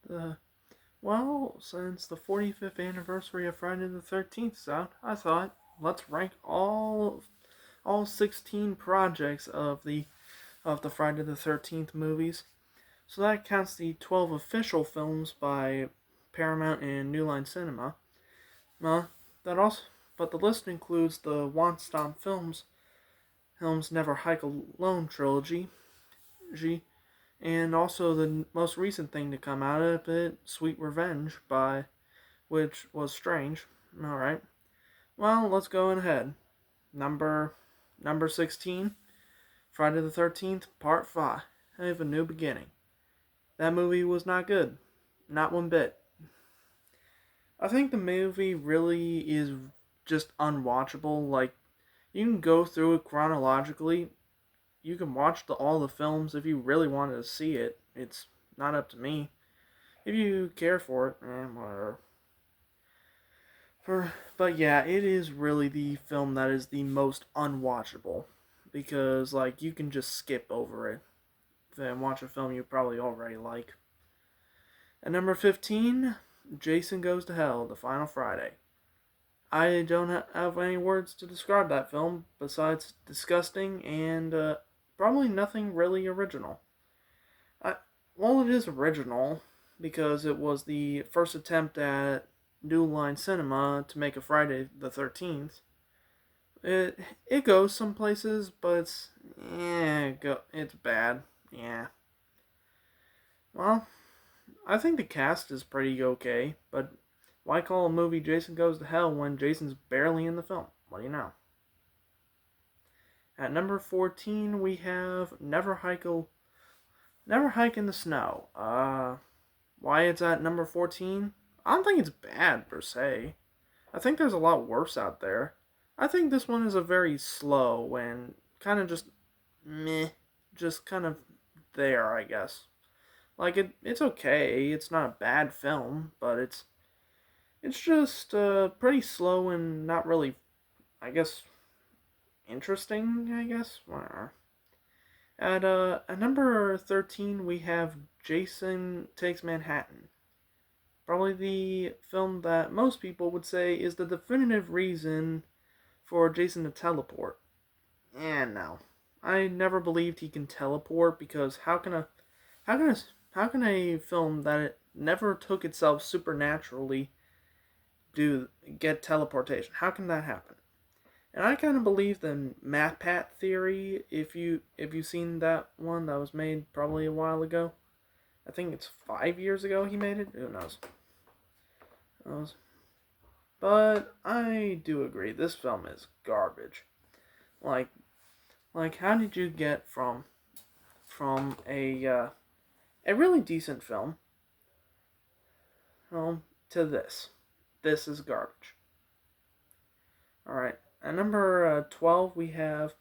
The since the 45th anniversary of Friday the 13th is out, I thought let's rank all 16 projects of the Friday the 13th movies. So that counts the 12 official films by Paramount and New Line Cinema. Uh, that also, but the list includes the Want Stomp films Never Hike Alone trilogy, and also the most recent thing to come out of it, Sweet Revenge, by which was strange. All right. Well, let's go ahead. Number number 16, Friday the 13th, Part 5. I have a new beginning. That movie was not good. Not one bit. I think the movie really is just unwatchable. Like, you can go through it chronologically. You can watch all the films if you really wanted to see it. It's not up to me. If you care for it, whatever. But yeah, it is really the film that is the most unwatchable because like you can just skip over it and watch a film you probably already like. At number 15, Jason Goes to Hell: The Final Friday. I don't have any words to describe that film besides disgusting and probably nothing really original. I, well, it is original because it was the first attempt at New Line Cinema to make a Friday the 13th. It goes some places, but it's bad. Yeah. Well, I think the cast is pretty okay, but why call a movie Jason Goes to Hell when Jason's barely in the film? What do you know? At number 14, we have Never Hike in the Snow. Why it's at number 14? I don't think it's bad per se. I think there's a lot worse out there. I think this one is a very slow and kind of just meh, just kind of there, I guess. Like it's okay. It's not a bad film, but it's just pretty slow and not really, I guess, interesting. I guess. At number 13, we have Jason Takes Manhattan. Probably the film that most people would say is the definitive reason for Jason to teleport. And no, I never believed he can teleport because how can a how can a film that it never took itself supernaturally do get teleportation? How can that happen? And I kind of believe the MatPat theory. If you've seen that one that was made probably a while ago, I think it's 5 years ago he made it. Who knows? But I do agree this film is garbage. Like how did you get from a really decent film to this? This is garbage. All right. At number 12 we have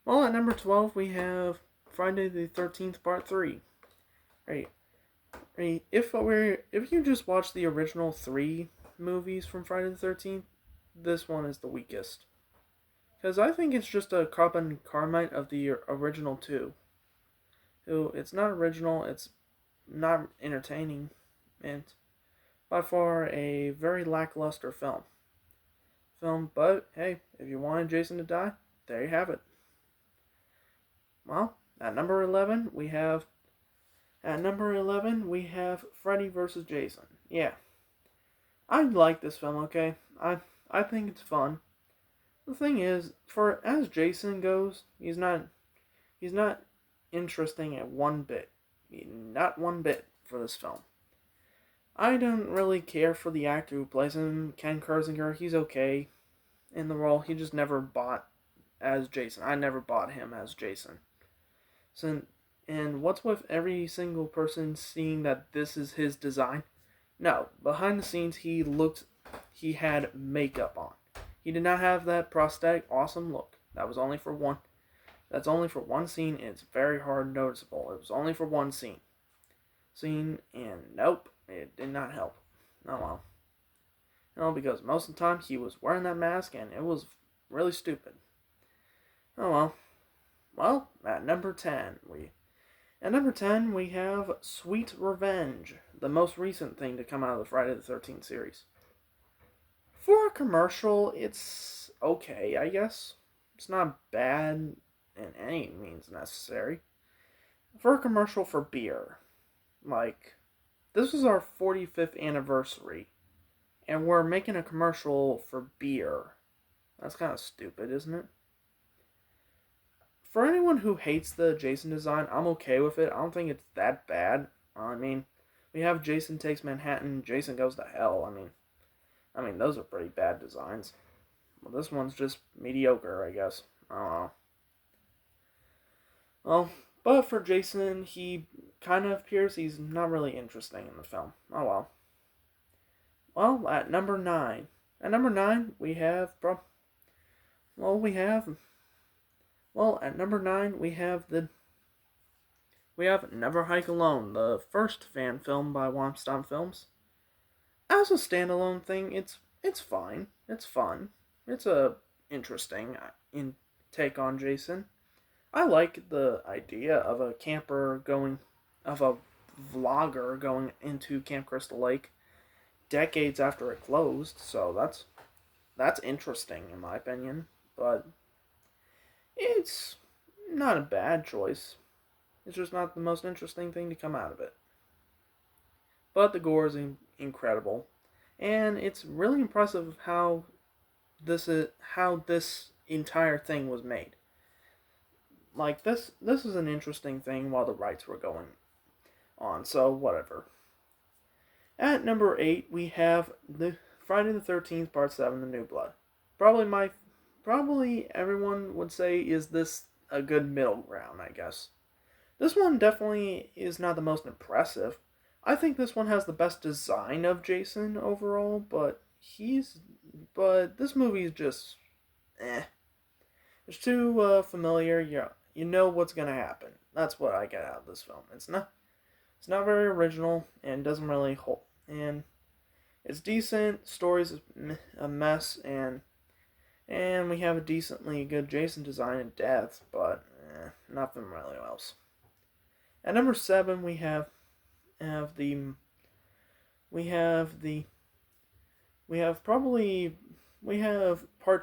at number 12 we have Friday the 13th Part 3. Right. Right. If you just watch the original 3 movies from Friday the 13th, this one is the weakest. Cuz I think it's just a carbon carmite of the original 2. It's not original, it's not entertaining, and by far a very lackluster but hey, if you wanted Jason to die, there you have it. Well, at number 11 we have Freddy vs. Jason. Yeah. I like this film, okay? I think it's fun. The thing is, for as Jason goes, he's not interesting at one bit. Not one bit for this film. I don't really care for the actor who plays him, Ken Kersinger. He's okay in the role. He just never bought as Jason. I never bought him as Jason. So, and what's with every single person seeing that this is his design? No, behind the scenes he had makeup on. He did not have that prosthetic awesome look. That was only for one. That's only for one scene. And it's very hard noticeable. It was only for one and nope, it did not help. Oh well. No, because most of the time he was wearing that mask and it was really stupid. Oh well. Well, at number 10 we have Sweet Revenge, the most recent thing to come out of the Friday the 13th series. For a commercial, it's okay, I guess. It's not bad in any means necessary. For a commercial for beer, like, this is our 45th anniversary, and we're making a commercial for beer. That's kind of stupid, isn't it? For anyone who hates the Jason design, I'm okay with it. I don't think it's that bad. I mean, we have Jason Takes Manhattan, Jason Goes to Hell. I mean, those are pretty bad designs. Well, this one's just mediocre, I guess. I don't know. Well, but for Jason, he kind of appears he's not really interesting in the film. Oh well. Well, at number 9. At number 9, we have... at number 9, we have Never Hike Alone, the first fan film by Womp Stomp Films. As a standalone thing, it's fine. It's fun. It's a interesting take on Jason. I like the idea of a vlogger going into Camp Crystal Lake decades after it closed. So that's interesting in my opinion, but it's not a bad choice. It's just not the most interesting thing to come out of it. But the gore is incredible, and it's really impressive how this entire thing was made. Like, this is an interesting thing while the rights were going on, so whatever. At number 8, we have the Friday the 13th Part 7, The New Blood. Probably everyone would say, is this a good middle ground, I guess. This one definitely is not the most impressive. I think this one has the best design of Jason overall, but this movie is just It's too familiar. You know what's gonna happen. That's what I get out of this film. It's not very original and doesn't really hold. And it's decent. Story's a mess, and we have a decently good Jason design and death, but nothing really else. At number 7, we have part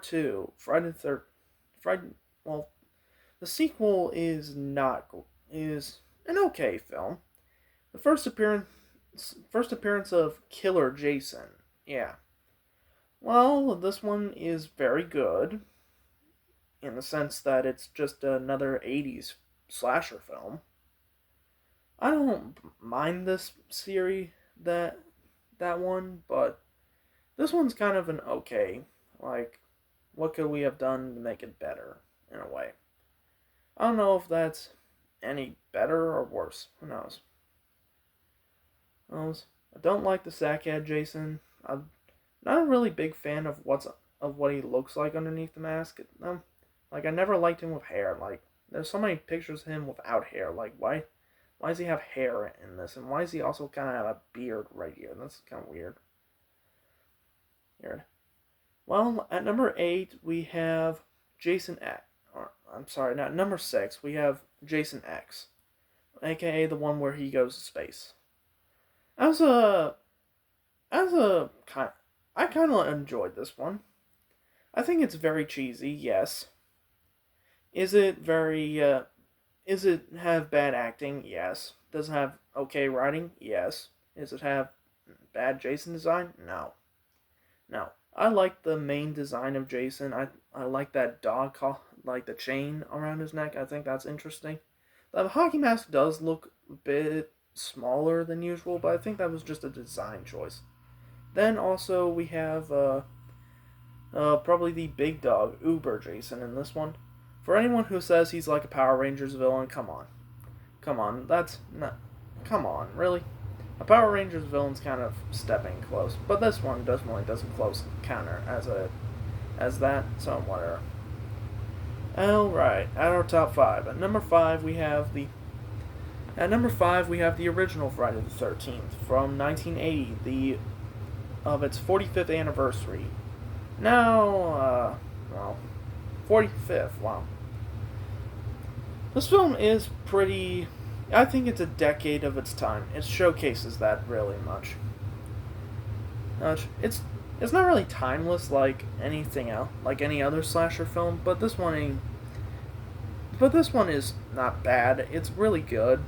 2, Friday the 13th. Well, the sequel is an okay film. The first appearance of Killer Jason. Yeah. Well, this one is very good in the sense that it's just another 80s slasher film. I don't mind this series, that one, but this one's kind of an okay. Like, what could we have done to make it better, in a way? I don't know if that's any better or worse. Who knows? I don't like the sackhead Jason. I'm not a really big fan of what he looks like underneath the mask. Like, I never liked him with hair. Like, there's so many pictures of him without hair. Like, why does he have hair in this? And why does he also kind of have a beard right here? That's kind of weird. Well, at number 8, we have Jason X. Not number 6. We have Jason X, aka the one where he goes to space. I kind of enjoyed this one. I think it's very cheesy. Yes. Is it have bad acting? Yes. Does it have okay writing? Yes. Does it have bad Jason design? No. I like the main design of Jason. I like that dog like the chain around his neck. I think that's interesting. The hockey mask does look a bit smaller than usual, but I think that was just a design choice. Then also we have probably the big dog, Uber Jason, in this one. For anyone who says he's like a Power Rangers villain, come on, really? A Power Rangers villain's kind of stepping close, but this one definitely doesn't close counter as that, so whatever. Alright, at our top 5. At number 5 we have the original Friday the 13th from 1980, of its 45th anniversary. Now, 45th, wow. This film is pretty I think it's a decade of its time. It showcases that really much. It's not really timeless like anything else, like any other slasher film, but this one ain't. But this one is not bad. It's really good.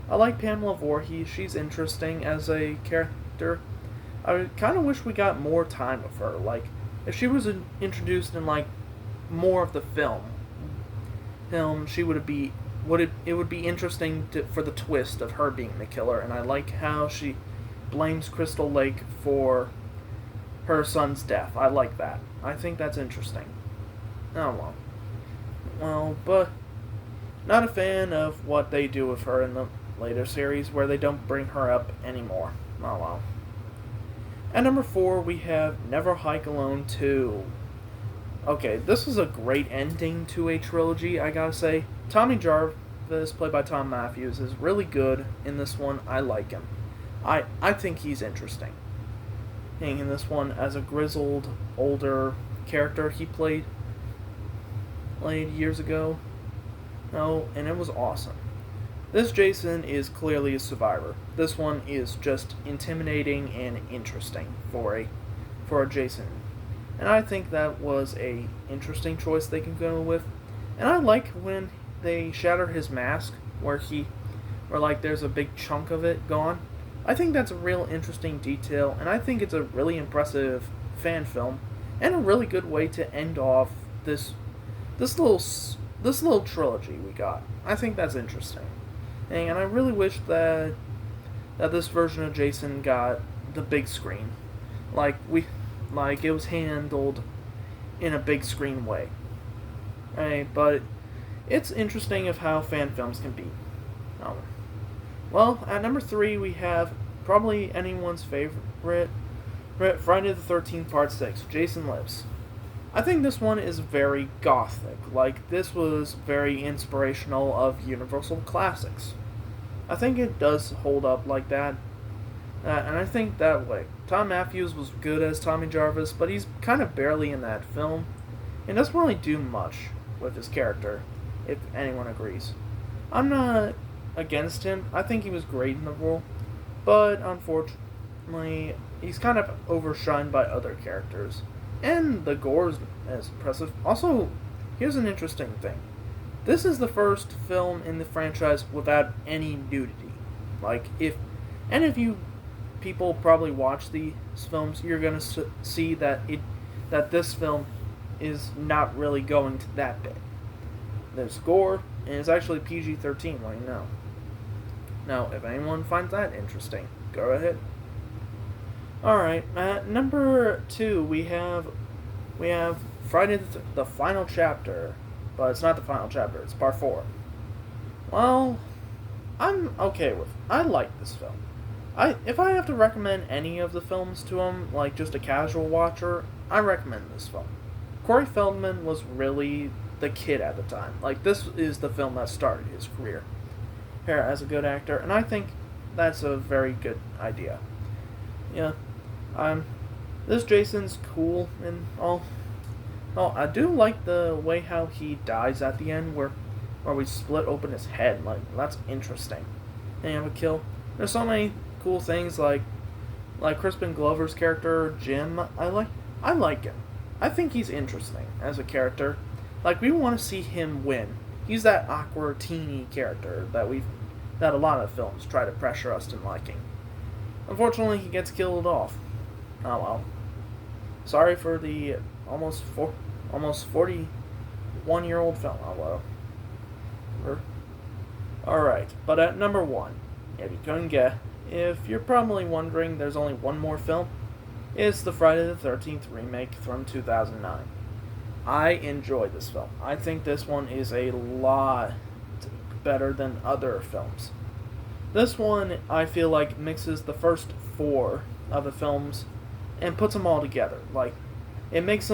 I like Pamela Voorhees. She's interesting as a character. I kind of wish we got more time with her. Like, if she was introduced in like more of the film, she would be it would be interesting for the twist of her being the killer. And I like how she blames Crystal Lake for her son's death. I like that. I think that's interesting. Oh but not a fan of what they do with her in the later series, where they don't bring her up anymore. Oh well. At number 4, we have Never Hike Alone 2. Okay, this is a great ending to a trilogy, I gotta say. Tommy Jarvis, played by Tom Matthews, is really good in this one. I like him. I think he's interesting. In this one, as a grizzled, older character he played years ago. No, and it was awesome. This Jason is clearly a survivor. This one is just intimidating and interesting for a Jason. And I think that was a interesting choice they can go with. And I like when they shatter his mask where like there's a big chunk of it gone. I think that's a real interesting detail, and I think it's a really impressive fan film and a really good way to end off this little trilogy we got. I think that's interesting. And I really wish that this version of Jason got the big screen. Like it was handled in a big screen way. Right? But it's interesting of how fan films can be. Well, at number 3 we have probably anyone's favorite Friday the 13th Part 6, Jason Lives. I think this one is very gothic. Like, this was very inspirational of Universal classics. I think it does hold up like that. And I think that way. Tom Matthews was good as Tommy Jarvis, but he's kind of barely in that film. And doesn't really do much with his character, if anyone agrees. I'm not against him. I think he was great in the role. But unfortunately, he's kind of overshined by other characters. And the gore is impressive. Also, here's an interesting thing. This is the first film in the franchise without any nudity. Like, if any of you people probably watch these films, you're gonna see that this film is not really going to that bit. There's gore, and it's actually PG-13. Well, you know. Now, if anyone finds that interesting, go ahead. Alright, at number 2, we have Friday the Final Chapter. But it's not the final chapter, it's part 4. Well, I'm okay with it. I like this film. If I have to recommend any of the films to him, like just a casual watcher, I recommend this film. Corey Feldman was really the kid at the time. Like, this is the film that started his career here as a good actor, and I think that's a very good idea. Yeah, this Jason's cool and all. Oh, I do like the way how he dies at the end, where we split open his head. Like, that's interesting. And you have a kill. There's so many cool things, like Crispin Glover's character Jim. I like him. I think he's interesting as a character. Like, we want to see him win. He's that awkward teeny character that a lot of films try to pressure us into liking. Unfortunately, he gets killed off. Oh well. Sorry for the almost 41-year-old film. Oh well. Alright, but at number 1, if you're probably wondering, there's only one more film. It's the Friday the 13th remake from 2009. I enjoy this film. I think this one is a lot better than other films. This one, I feel like, mixes the first 4 of the films and puts them all together. Like, it takes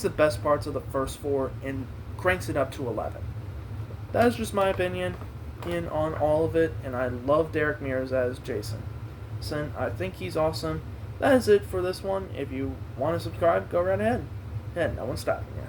the best parts of the first 4 and cranks it up to 11. That's just my opinion on all of it, and I love Derek Mears as Jason. I think he's awesome. That is it for this one. If you want to subscribe, go right ahead. No one's stopping you.